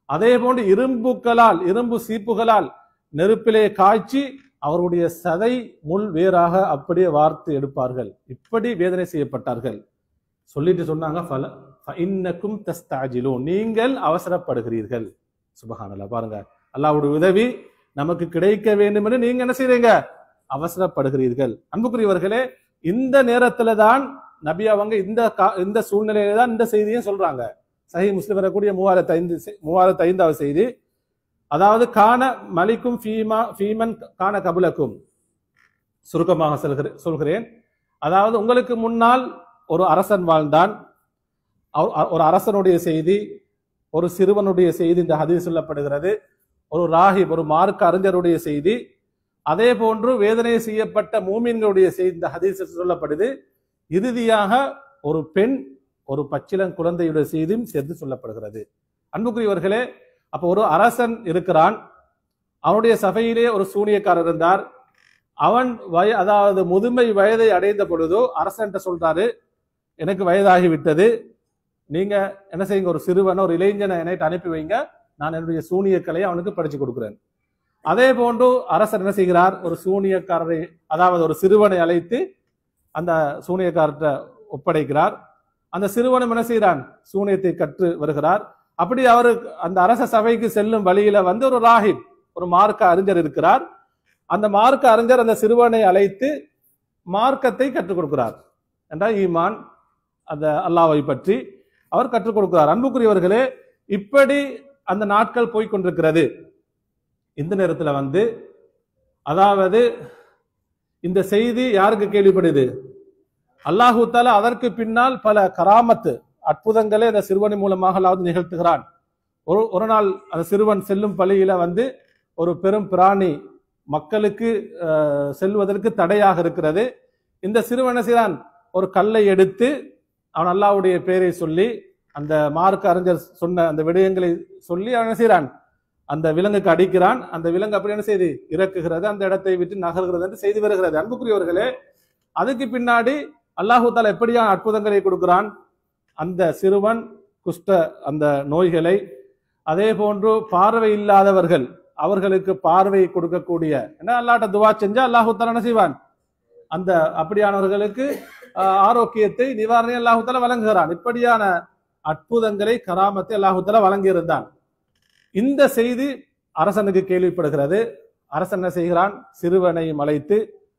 அதே போன்று இரும்பு சீப்புகளால் நெருப்பிலே காய்ச்சி அவருடைய சதை முள் வேறாக அப்படியே வார்த்து எடுப்பார்கள். இப்படி வேதனை செய்யப்பட்டார்கள். சொல்லிட்டு சொன்னாங்க, நீங்கள் அவசரப்படுகிறீர்கள். சுபஹானல்லாஹ். பாருங்க, அல்லாஹ்வுடைய உதவி நமக்கு கிடைக்க வேண்டும் என்று நீங்க என்ன செய்றீங்க? அவசரப்படுகிறீர்கள். அன்புக்குரியவர்களே, இந்த நேரத்துல தான் நபி அவங்க இந்த சூழ்நிலையில தான் இந்த செய்தியை சொல்றாங்க. சஹீஹ் முஸ்லிம் வரக்கூடிய 3005வது செய்தி. அதாவது கான மலிக்கும் ஃபீமன் கான கபுலக்கும். சுருக்கமாக சொல்கிறேன். அதாவது உங்களுக்கு முன்னால் ஒரு அரசன் வாழ்ந்தான். ஒரு அரசனுடைய செய்தி, ஒரு சிறுவனுடைய செய்தி இந்த ஹதீஸ் சொல்லப்படுகிறது. ஒரு ராஹிப், ஒரு மார்க்க அறிஞருடைய செய்தி. அதே போன்று வேதனை செய்யப்பட்ட மூமின்களுடைய செய்தி இந்த ஹதீஸ் சொல்லப்படுது. இறுதியாக ஒரு பெண், ஒரு பச்சிளம் குழந்தையுடைய செய்தியும் சேர்த்து சொல்லப்படுகிறது. அன்புக்குரியவர்களே, அப்போ ஒரு அரசன் இருக்கிறான். அவனுடைய சபையிலே ஒரு சூனியக்காரர் இருந்தார். அவன் அதாவது முதுமை வயதை அடைந்த பொழுதோ அரசன் சொல்றாரு, எனக்கு வயதாகிவிட்டது, நீங்க என்ன செய்யுங்க, ஒரு சிறுவனை, ஒரு இளைஞனை என்னை அனுப்பி வைங்க, நான் என்னுடைய சூனிய கலையை அவனுக்கு படிச்சு கொடுக்கிறேன். அதே போன்று அரசர் என்ன செய்கிறார்? ஒரு சூனியக்காரரை, அதாவது ஒரு சிறுவனை அழைத்து அந்த சூனியக்காரர்கிட்ட ஒப்படைக்கிறார். அந்த சிறுவனும் என்ன செய்கிறான்? சூனியத்தை கற்று வருகிறார். அப்படி அவர் அந்த அரச சபைக்கு செல்லும் வழியில வந்து ஒரு ராஹிப், ஒரு மார்க்க அறிஞர் இருக்கிறார். அந்த மார்க்க அறிஞர் அந்த சிறுவனை அழைத்து மார்க்கத்தை கற்றுக் கொடுக்கிறார். என்றால் ஈமான், அந்த அல்லாஹ்வை பற்றி அவர் கற்றுக் கொடுக்கிறார். அன்புக்குரியவர்களே, இப்படி அந்த நாட்கள் போய்கொண்டிருக்கிறது. இந்த நேரத்தில் வந்து அதாவது இந்த செய்தி யாருக்கு கேள்விப்படுது? அல்லாஹு தஆலா அதற்கு பின்னால் பல கராமத்து அற்புதங்களை அந்த சிறுவனின் மூலமாக அல்லாஹ் நிகழ்த்துகிறான். ஒரு நாள் அந்த சிறுவன் செல்லும் பள்ளியில வந்து ஒரு பெரும் பிராணி மக்களுக்கு செல்வதற்கு தடையாக இருக்கிறது. இந்த சிறுவன் செய்தான், ஒரு கல்லை எடுத்து அவன் அல்லாஹ்வுடைய பெயரை சொல்லி அந்த மார்க்க அறிஞர் சொன்ன அந்த விடயங்களை சொல்லி அவன் என்ன செய்கிறான்? அந்த விலங்குக்கு அடிக்கிறான். அந்த விலங்கு அப்படி என்ன செய்து இறக்குகிறது, அந்த இடத்தை விட்டு நகர்கிறது என்று செய்து வருகிறது. அன்புக்குரியவர்களே, அதுக்கு பின்னாடி அல்லாஹு தஆலா எப்படியான அற்புதங்களை கொடுக்கிறான்? அந்த சிறுவன் குஷ்ட அந்த நோய்களை, அதே போன்று பார்வை இல்லாதவர்கள் அவர்களுக்கு பார்வை கொடுக்கக்கூடிய, என்ன அல்லாஹ்ட்ட துவா செஞ்சா அல்லாஹு தஆலா என்ன செய்வான்? அந்த அப்படியானவர்களுக்கு ஆரோக்கியத்தை, நிவாரணை அல்லாஹு தஆலா வழங்குகிறான். இப்படியான அற்புதங்களை, கராமத்தை அல்லாஹு தஆலா வழங்கியிருந்தான். இந்த செய்தி அரசனுக்கு கேள்விப்படுகிறது. அரசன் என்ன செய்கிறான்? சிறுவனையும் அழைத்து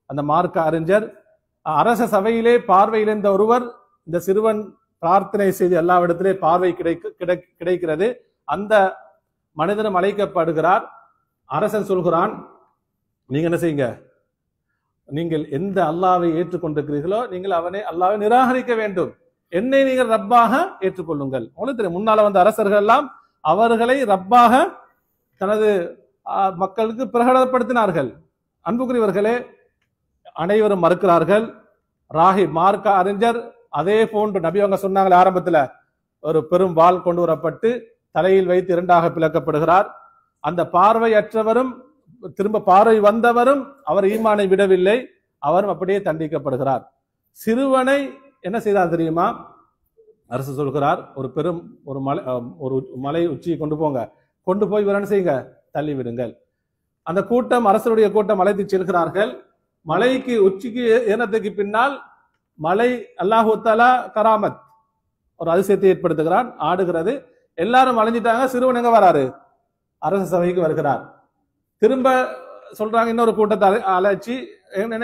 அந்த மார்க்க அறிஞர், அரச சபையிலே பார்வையிலிருந்த ஒருவர், இந்த சிறுவன் பிரார்த்தனை செய்து எல்லாவிடத்திலே பார்வை கிடைக்கிறது. அந்த மனிதனும் அழைக்கப்படுகிறார். அரசன் சொல்கிறான், நீங்க என்ன செய்யுங்க, நீங்கள் எந்த அல்லாஹ்வை ஏற்றுக்கொண்டிருக்கிறீர்களோ நீங்கள் அல்லாஹ்வை நிராகரிக்க வேண்டும், என்னை நீங்கள் ரப்பாக ஏற்றுக்கொள்ளுங்கள். உங்களுக்கு தெரியும், முன்னால வந்த அரசர்கள் எல்லாம் அவர்களை ரப்பாக தனது மக்களுக்கு பிரகடனப்படுத்தினார்கள். அன்புக்குரியவர்களே, அனைவரும் மறுக்கிறார்கள். ராஹிப் மார்க்க அறிஞர் அதே போன்று நபி அவங்க சொன்னாங்களே ஆரம்பத்துல, ஒரு பெரும் வாள் கொண்டு வரப்பட்டு தலையில் வைத்து இரண்டாக பிளக்கப்படுகிறார். அந்த பார்வையற்றவரும் திரும்ப பார்வை வந்தவரும் அவர் ஈமானை விடவில்லை, அவரும் அப்படியே தண்டிக்கப்படுகிறார். சிறுவனை என்ன செய்தார் தெரியுமா? அரசு சொல்கிறார், ஒரு பெரும் ஒரு மலை உச்சியை கொண்டு போங்க, கொண்டு போய் இவர் என்ன செய்யுங்க, தள்ளி விடுங்கள். அந்த கூட்டம், அரசருடைய கூட்டம் அழைத்து செல்கிறார்கள். மலைக்கு உச்சிக்கு ஏனத்துக்கு பின்னால் மலை அல்லாஹு தஆலா கராமத், ஒரு அதிசயத்தை ஏற்படுத்துகிறான், ஆடுகிறது. எல்லாரும் அழிஞ்சிட்டாங்க. சிறுவன் எங்க வராரு? அரச சபைக்கு வருகிறார். திரும்ப சொல்றாங்க, இன்னொரு கூட்டத்தை அழைச்சி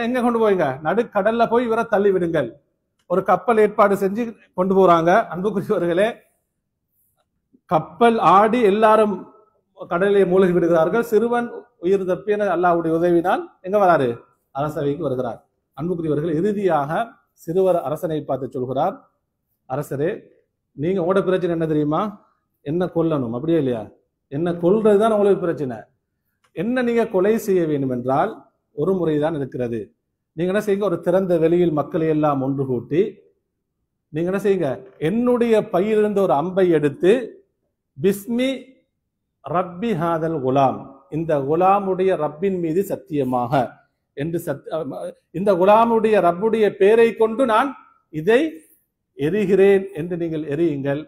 எங்க கொண்டு போய்ங்க, நடுக்கடல்ல போய் இவரை தள்ளி விடுங்கள். ஒரு கப்பல் ஏற்பாடு செஞ்சு கொண்டு போறாங்க. அன்புக்குரியவர்களே, கப்பல் ஆடி எல்லாரும் கடலிலே மூழ்கி விடுகிறார்கள். சிறுவன் உயிர் தப்பின அல்லாஹ்வுடைய உதவினால் எங்க வராரு? அரசவைக்கு வருகிறார். அன்புக்குரியவர்கள், இறுதியாக சிறுவர் அரசனை பார்த்து சொல்கிறார், அரசரே, நீங்க உங்களோட பிரச்சனை என்ன தெரியுமா? என்ன கொல்லணும், அப்படியே இல்லையா? என்ன கொல்றது தான் உங்களுக்கு பிரச்சனை. என்ன நீங்க கொலை செய்ய வேண்டும் என்றால் ஒரு முறைதான் இருக்கிறது. நீங்க என்ன செய்யுங்க, ஒரு திறந்த வெளியில் மக்களை எல்லாம் ஒன்று கூட்டி நீங்க என்ன செய்யுங்க, என்னுடைய பையிலிருந்து ஒரு அம்பை எடுத்து பிஸ்மி ரப்பி ஹாதல் குலாம், இந்த குலாமுடைய ரப்பின் மீது சத்தியமாக என்று இந்த குலாமுடைய ரப்புடைய பெயரை கொண்டு நான் இதை எரிகிறேன் என்று நீங்கள் எரியுங்கள்.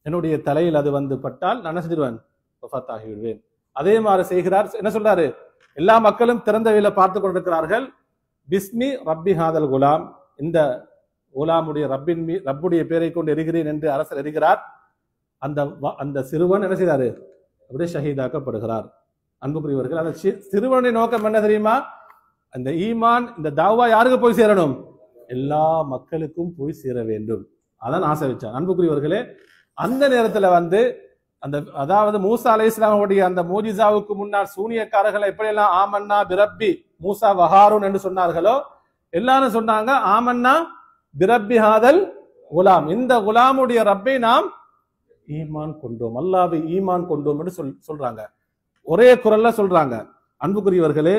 என்னுடைய தலையில் அது வந்து பட்டால் நான் செஞ்சிருவேன், வஃபாத் ஆகிவிடுவேன். அதே மாதிரி செய்கிறார். என்ன சொல்றாரு, எல்லா மக்களும் திறந்த வெளியில பார்த்து கொண்டிருக்கிறார்கள். பிஸ்மி ரப்பி ஹாதல் குலாம், இந்த குலாமுடைய ரப்புடைய பெயரை கொண்டு எரிகிறேன் என்று அரசர் எரிகிறார். அந்த சிறுவன் என்ன செய்தாரு, அப்படியே ஷஹீதாக்கப்படுகிறார். அன்புக்குரியவர்கள், அந்த சிறுவனுடைய நோக்கம் என்ன தெரியுமா, அந்த ஈமான் இந்த தாவா யாருக்கு போய் சேரணும், எல்லா மக்களுக்கும் போய் சேர வேண்டும். அதான் ஆசை வச்சான். அன்புக்குரியவர்களே, அந்த நேரத்துல வந்து அந்த அதாவது மூசா அலைஹிஸ்ஸலாமுடைய அந்த மோஜிசாவுக்கு முன்னால் சூனியக்காரர்களை எப்படியெல்லாம் ஆமன்னா பிரப்பி மூசா வஹாரூன் என்று சொன்னார்களோ, எல்லாரும் சொன்னாங்க ஆமன்னா பிரப்பி ஹாதல் குலாம், இந்த குலாமுடைய ரப்பை நாம் ஈமான் கொண்டோம், அல்லாஹ்வை ஈமான் கொண்டோம் என்று சொல்றாங்க. ஒரே குரல்ல சொல்றாங்க. அன்புக்குரியவர்களே,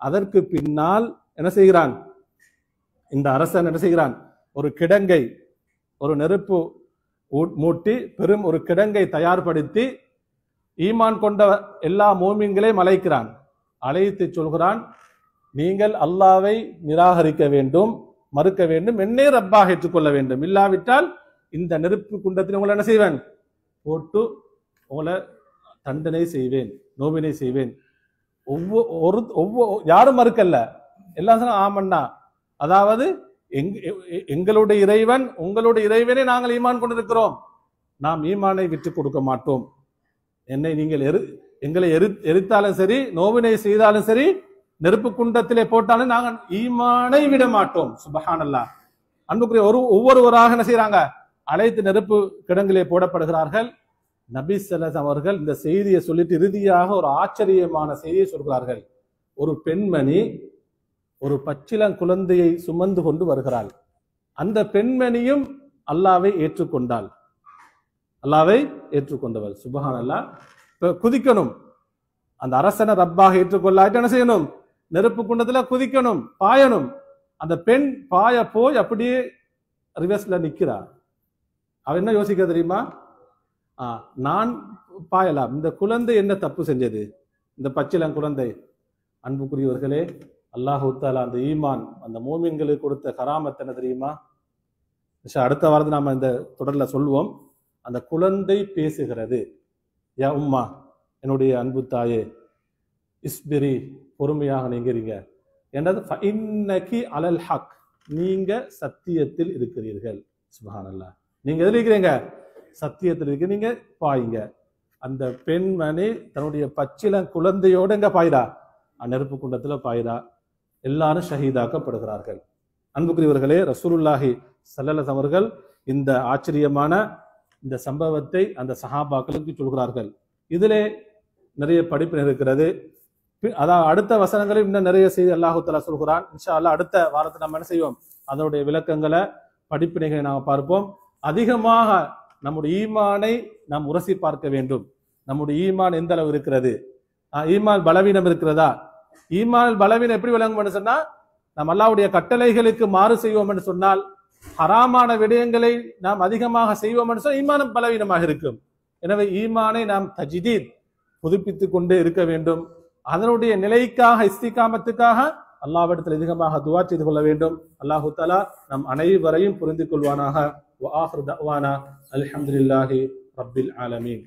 அதற்கு பின்னால் என்ன செய்கிறான் இந்த அரசன், என்ன செய்கிறான், ஒரு கிடங்கை, ஒரு நெருப்பு மூட்டி பெரும் ஒரு கிடங்கை தயார்படுத்தி ஈமான் கொண்ட எல்லா மோமின்களையும் அழைக்கிறான். அழைத்து சொல்கிறான், நீங்கள் அல்லாஹ்வை நிராகரிக்க வேண்டும், மறுக்க வேண்டும், என்னை ரப்பாக ஏற்றுக்கொள்ள வேண்டும், இல்லாவிட்டால் இந்த நெருப்பு குண்டத்தில் உங்களை என்ன செய்வேன், போட்டு உங்களை தண்டனை செய்வேன், நோவினை செய்வேன். யாரும் மறுக்கல்ல, எல்லாம் சொன்ன ஆமன்னா, அதாவது எங்களுடைய இறைவன் உங்களுடைய இறைவனை நாங்கள் ஈமான் கொண்டிருக்கிறோம், நாம் ஈமானை விட்டு கொடுக்க மாட்டோம், என்னை நீங்கள் எங்களை எரித்தாலும் சரி, நோவினை செய்தாலும் சரி, நெருப்பு குண்டத்திலே போட்டாலும் நாங்கள் ஈமானை விட மாட்டோம். சுப்ஹானல்லாஹ். அன்புக்குரிய ஒவ்வொருவராக என்ன செய்யறாங்க, அழைத்து நெருப்பு கிடங்கிலே போடப்படுகிறார்கள். நபி ஸல்லல்லாஹு அவர்கள் இந்த செய்தியை சொல்லிட்டு இறுதியாக ஒரு ஆச்சரியமான செய்தியை சொல்கிறார்கள். ஒரு பெண்மணி ஒரு பச்சிளம் குழந்தையை சுமந்து கொண்டு வருகிறாள். அந்த பெண்மணியும் அல்லாஹ்வை ஏற்றுக்கொண்டாள், அல்லாஹ்வை ஏற்றுக்கொண்டவள். சுப்ஹானல்லாஹ். குதிக்கணும், அந்த அரசனை ரப்பாக ஏற்றுக்கொள்ளாட்டு என்ன செய்யணும், நெருப்பு குண்டத்துல குதிக்கணும், பாயணும். அந்த பெண் பாய போய் அப்படியே ரிவர்ஸ்ல நிக்கிறா. அவ என்ன யோசிக்க தெரியுமா, நான் பாயலாம், இந்த குழந்தை என்ன தப்பு செஞ்சது, இந்த பச்சிளம் குழந்தை. அன்புக்குரியவர்களே, அல்லாஹ் தஆலா அந்த ஈமான் அந்த மோமின்களுக்கு கொடுத்த கராமத் என்ன தெரியுமா, அடுத்த வாரத்தில் நாம இந்த தொடர்ல சொல்லுவோம். அந்த குழந்தை பேசுகிறது, யா உம்மா, என்னுடைய அன்பு தாயே, இஸ்பிரி, பொறுமையாக நீங்க இருங்க, என்னது ஃபஇன்னகி அலல் ஹக், நீங்க சத்தியத்தில் இருக்கிறீர்கள். சுப்ஹானல்லாஹ். நீங்க எதில் இருக்கிறீங்க, சத்தியத்தில் இருக்க, நீங்க பாயுங்க. அந்த பெண்மணி தன்னுடைய பச்சிளம் குழந்தையோட எங்க பாயிரா, நெருப்பு குண்டத்துல பாயிரா. எல்லாரும் ஷஹீதாக்கப்படுகிறார்கள். அன்புக்குரியவர்களே, ரசூலுல்லாஹி ஸல்லல்லாஹு அவர்கள் இந்த ஆச்சரியமான இந்த சம்பவத்தை அந்த சஹாபாக்களுக்கு சொல்கிறார்கள். இதிலே நிறைய படிப்பு இருக்கிறது. அதான் அடுத்த வசனங்களில் இன்னும் நிறைய செய்தி அல்லாஹு தஆலா சொல்கிறான். இன்ஷா அல்லாஹ் அடுத்த வாரத்தை நம்ம என்ன செய்வோம், அதனுடைய விளக்கங்களை படிப்பினைகளை நாம் பார்ப்போம். அதிகமாக நம்முடைய ஈமானை நாம் உரசி பார்க்க வேண்டும். நம்முடைய ஈமான் எந்த அளவு இருக்கிறது, ஈமான் பலவீனம் இருக்கிறதா, ஈமான் பலவீனம் எப்படி விளங்கும் என்று சொன்னா, நாம் அல்லாஹ்வுடைய கட்டளைகளுக்கு மாறு செய்வோம் என்று சொன்னால், ஹராமான விடயங்களை நாம் அதிகமாக செய்வோம் என்று சொன்னால் ஈமானம் பலவீனமாக இருக்கும். எனவே ஈமானை நாம் தஜ்தீத் புதுப்பித்துக் கொண்டே இருக்க வேண்டும். அதனுடைய நிலைக்காக, இஸ்திகாமத்துக்காக அல்லாஹ்விடத்தில் அதிகமாக துஆ செய்து கொள்ள வேண்டும். அல்லாஹு தஆலா நம் அனைவரையும் புரிந்து கொள்வானாக. வ ஆகிரு தஅவானா அல்ஹம்துலில்லாஹி ரப்பில் ஆலமீன்.